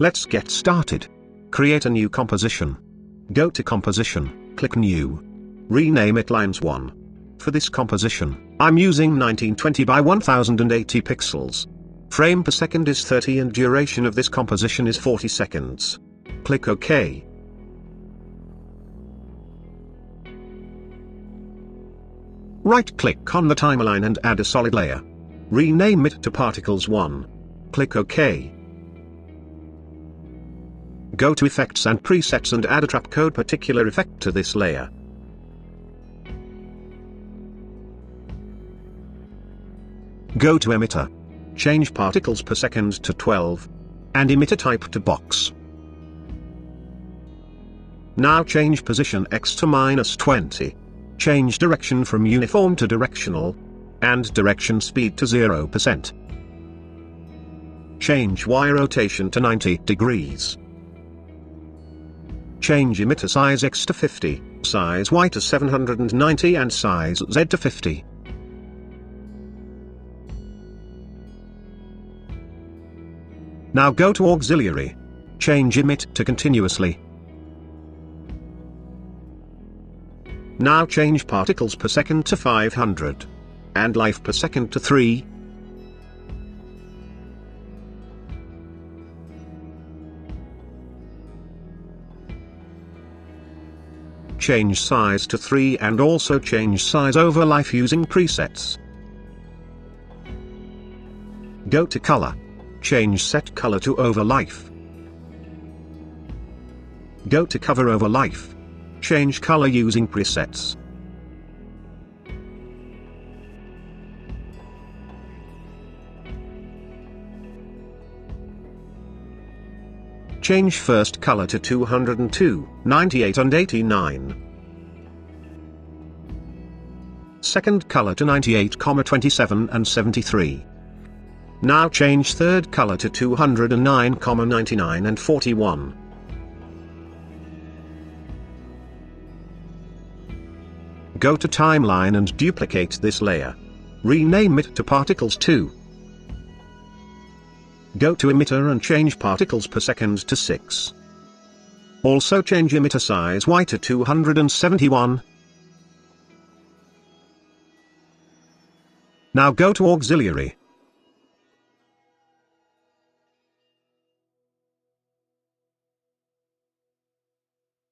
Let's get started. Create a new composition. Go to Composition, click New. Rename it Lines 1. For this composition, I'm using 1920 by 1080 pixels. Frame per second is 30 and duration of this composition is 40 seconds. Click OK. Right-click on the timeline and add a solid layer. Rename it to Particles 1. Click OK. Go to Effects and Presets and add a Trapcode particular effect to this layer. Go to Emitter. Change particles per second to 12. And emitter type to box. Now change position X to -20. Change direction from uniform to directional. And direction speed to 0%. Change Y rotation to 90 degrees. Change emitter size X to 50, size Y to 790 and size Z to 50. Now go to Auxiliary. Change Emit to Continuously. Now change Particles per second to 500. And Life per second to 3. Change Size to 3 and also change Size over Life using presets. Go to Color. Change Set Color to Over Life. Go to Cover Over Life. Change color using presets. Change first color to 202, 98 and 89. Second color to 98, 27 and 73. Now change third color to 209, 99 and 41. Go to Timeline and duplicate this layer. Rename it to Particles 2. Go to Emitter and change Particles per second to 6. Also change emitter size Y to 271. Now go to Auxiliary.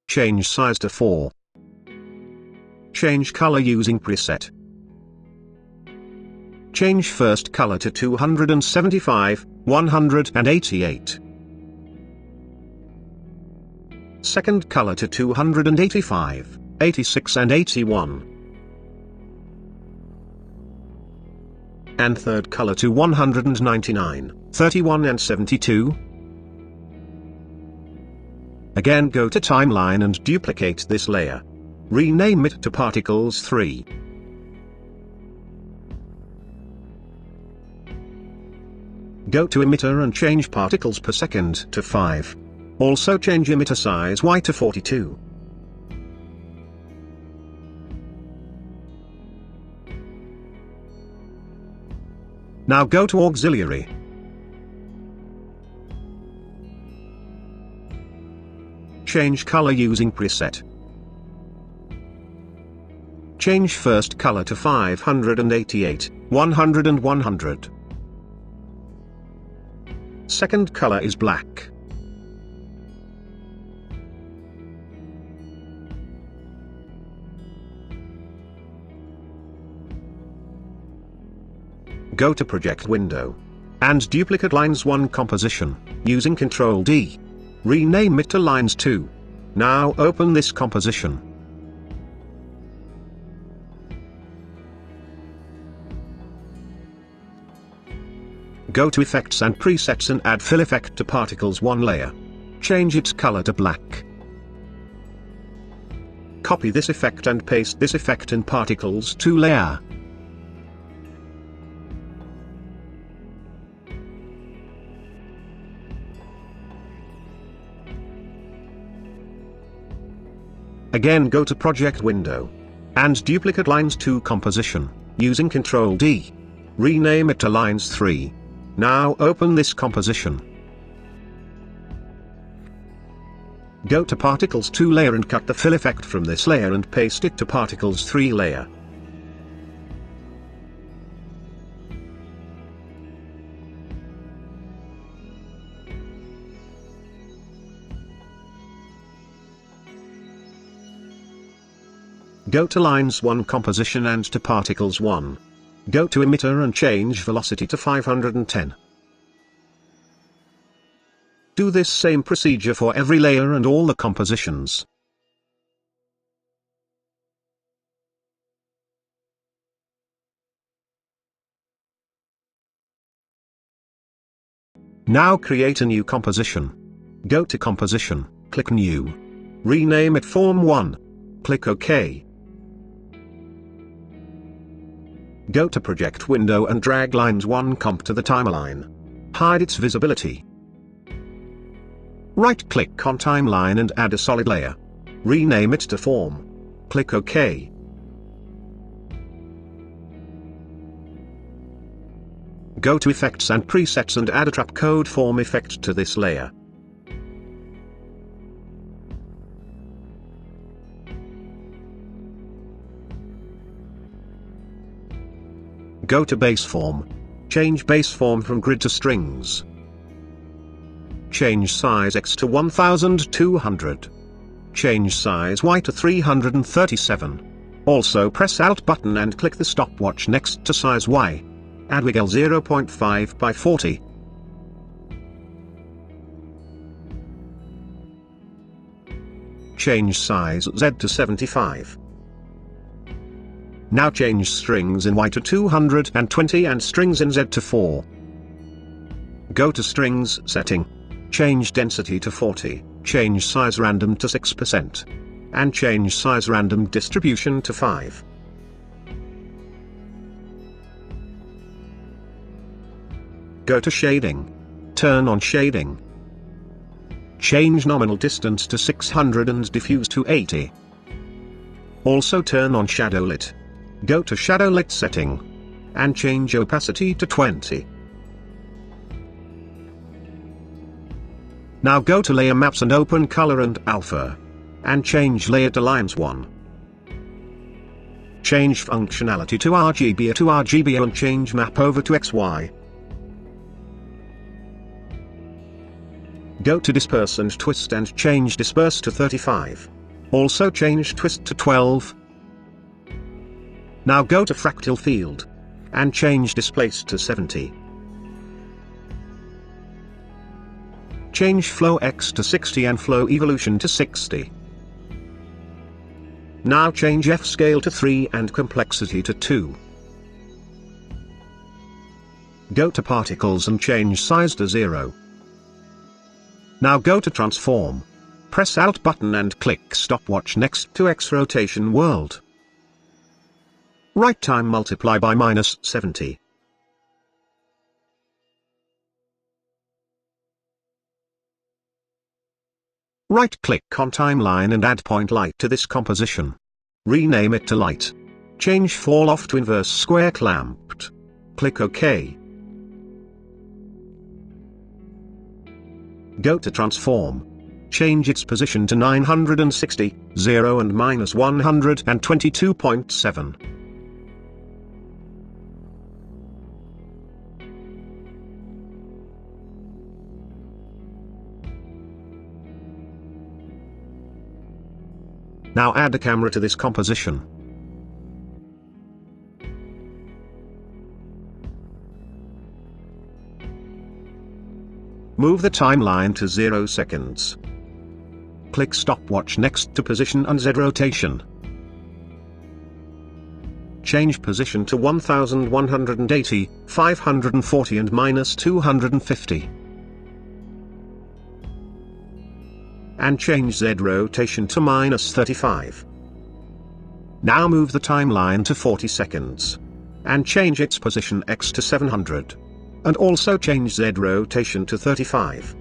Change size to 4. Change color using preset. Change first color to 275, 188. Second color to 285, 86 and 81. And third color to 199, 31 and 72. Again go to Timeline and duplicate this layer. Rename it to Particles 3. Go to Emitter and change Particles per second to 5. Also change emitter size Y to 42. Now go to Auxiliary. Change color using preset. Change first color to 588, 100 and 100. Second color is black. Go to Project window. And duplicate Lines 1 composition, using Ctrl D. Rename it to Lines 2. Now open this composition. Go to Effects and Presets and add Fill Effect to Particles 1 layer. Change its color to black. Copy this effect and paste this effect in Particles 2 layer. Again go to Project window. And duplicate Lines 2 composition, using Ctrl D. Rename it to Lines 3. Now open this composition. Go to Particles 2 layer and cut the fill effect from this layer and paste it to Particles 3 layer. Go to Lines 1 Composition and to Particles 1. Go to Emitter and change Velocity to 510. Do this same procedure for every layer and all the compositions. Now create a new composition. Go to Composition, click New. Rename it Form 1. Click OK. Go to Project window and drag Lines 1 Comp to the timeline. Hide its visibility. Right-click on Timeline and add a solid layer. Rename it to Form. Click OK. Go to Effects and Presets and add a Trapcode Form effect to this layer. Go to Base Form. Change Base Form from Grid to Strings. Change Size X to 1200. Change Size Y to 337. Also press Alt button and click the stopwatch next to Size Y. Add Wiggle 0.5 by 40. Change Size Z to 75. Now change Strings in Y to 220 and Strings in Z to 4. Go to Strings Setting. Change Density to 40, change Size Random to 6%. And change Size Random Distribution to 5. Go to Shading. Turn on Shading. Change Nominal Distance to 600 and Diffuse to 80. Also turn on Shadow Lit. Go to Shadow Lit setting. And change Opacity to 20. Now go to Layer Maps and open Color and Alpha. And change Layer to Lines 1. Change Functionality to RGB and change Map over to XY. Go to Disperse and Twist and change Disperse to 35. Also change Twist to 12. Now go to Fractal Field. And change Displace to 70. Change Flow X to 60 and Flow Evolution to 60. Now change F-Scale to 3 and Complexity to 2. Go to Particles and change Size to 0. Now go to Transform. Press Alt button and click Stopwatch next to X Rotation World. Right time multiply by -70. Right-click on Timeline and add Point Light to this composition. Rename it to Light. Change Fall Off to Inverse Square Clamped. Click OK. Go to Transform. Change its position to 960, 0 and -122.7. Now add a camera to this composition. Move the timeline to 0 seconds. Click Stopwatch next to Position and Z Rotation. Change position to 1180, 540 and -250. And change Z rotation to -35. Now move the timeline to 40 seconds. And change its position X to 700. And also change Z rotation to 35.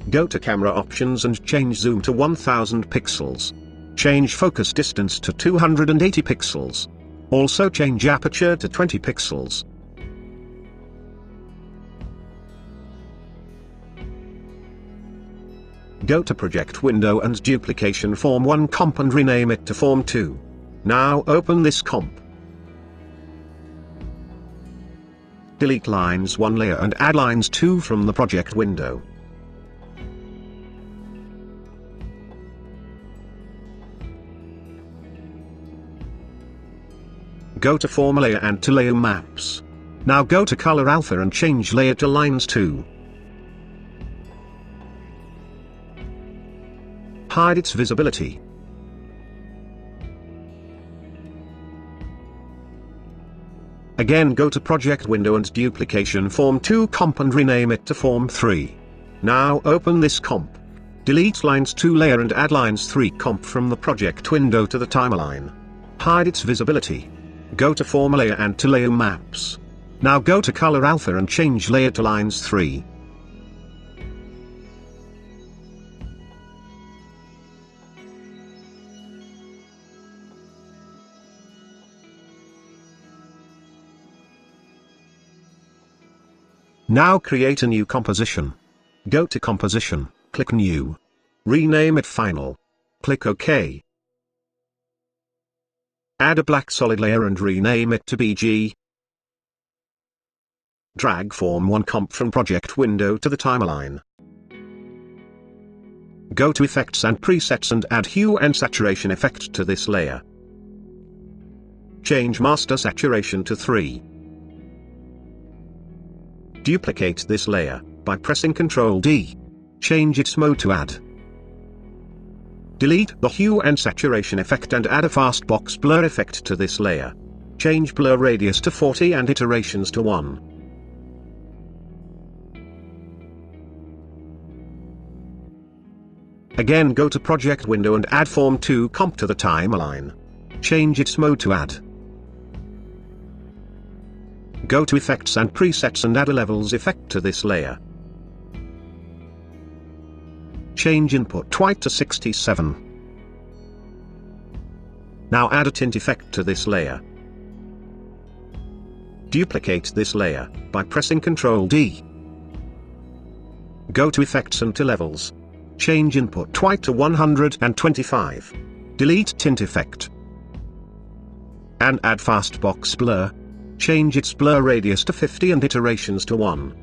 Go to Camera Options and change Zoom to 1000 pixels. Change Focus Distance to 280 pixels. Also change Aperture to 20 pixels. Go to Project window and Duplication Form 1 comp and rename it to Form 2. Now open this comp. Delete lines 1 layer and add lines 2 from the project window. Go to Form Layer and to Layer Maps. Now go to Color Alpha and change Layer to Lines 2. Hide its visibility. Again go to Project window and Duplication Form 2 comp and rename it to Form 3. Now open this comp. Delete lines 2 layer and add lines 3 comp from the project window to the timeline. Hide its visibility. Go to Form Layer and to Layer Maps. Now go to Color Alpha and change Layer to Lines 3. Now create a new composition. Go to Composition, click New. Rename it Final. Click OK. Add a black solid layer and rename it to BG. Drag Form 1 comp from project window to the timeline. Go to Effects and Presets and add Hue and Saturation effect to this layer. Change Master Saturation to 3. Duplicate this layer by pressing Ctrl D. Change its mode to Add. Delete the Hue and Saturation effect and add a Fast Box Blur effect to this layer. Change Blur Radius to 40 and Iterations to 1. Again go to Project window and add Form 2 comp to the timeline. Change its mode to Add. Go to Effects and Presets and add a Levels effect to this layer. Change Input White to 67. Now add a Tint effect to this layer. Duplicate this layer by pressing Ctrl D. Go to Effects and to Levels. Change Input White to 125. Delete Tint effect. And add Fast Box Blur. Change its blur radius to 50 and iterations to 1.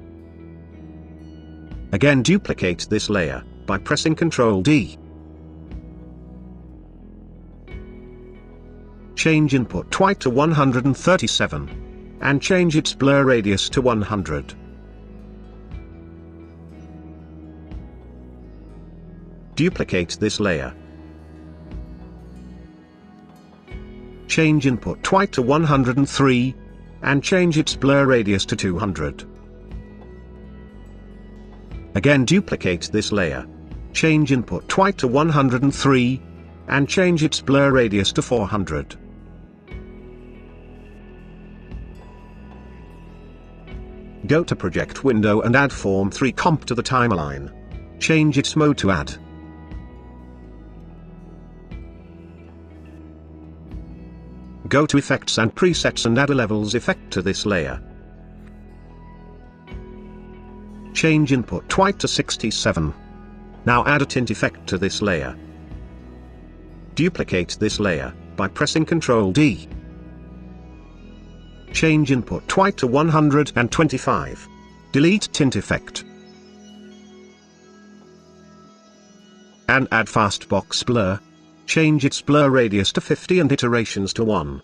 Again duplicate this layer by pressing Ctrl D. Change Input White to 137. And change its blur radius to 100. Duplicate this layer. Change Input White to 103. And change its blur radius to 200. Again duplicate this layer. Change Input White to 103. And change its blur radius to 400. Go to Project window and add Form 3 comp to the timeline. Change its mode to Add. Go to Effects and Presets and add a Levels effect to this layer. Change Input White to 67. Now add a Tint effect to this layer. Duplicate this layer by pressing Ctrl D. Change Input White to 125. Delete Tint effect. And add Fast Box Blur. Change its blur radius to 50 and iterations to 1.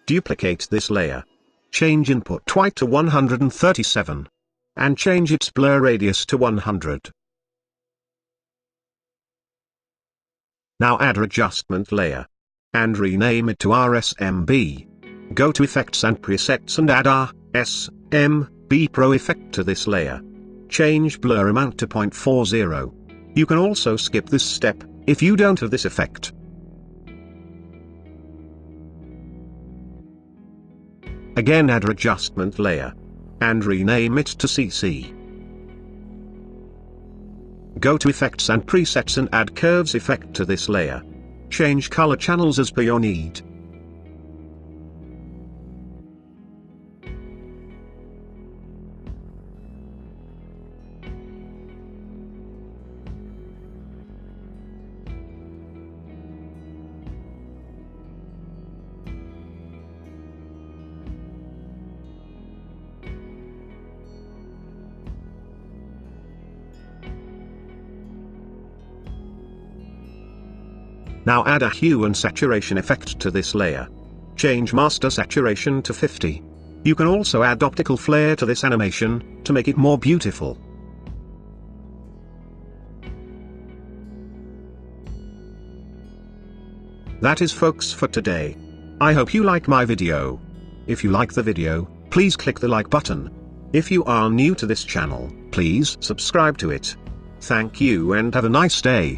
Duplicate this layer. Change Input White to 137. And change its blur radius to 100. Now add an adjustment layer. And rename it to RSMB. Go to Effects and Presets and add RSMB Pro effect to this layer. Change blur amount to 0.40. You can also skip this step, if you don't have this effect. Again add an adjustment layer. And rename it to CC. Go to Effects and Presets and add Curves effect to this layer. Change color channels as per your need. Now add a hue and saturation effect to this layer. Change master saturation to 50. You can also add optical flare to this animation, to make it more beautiful. That is folks for today. I hope you like my video. If you like the video, please click the like button. If you are new to this channel, please subscribe to it. Thank you and have a nice day.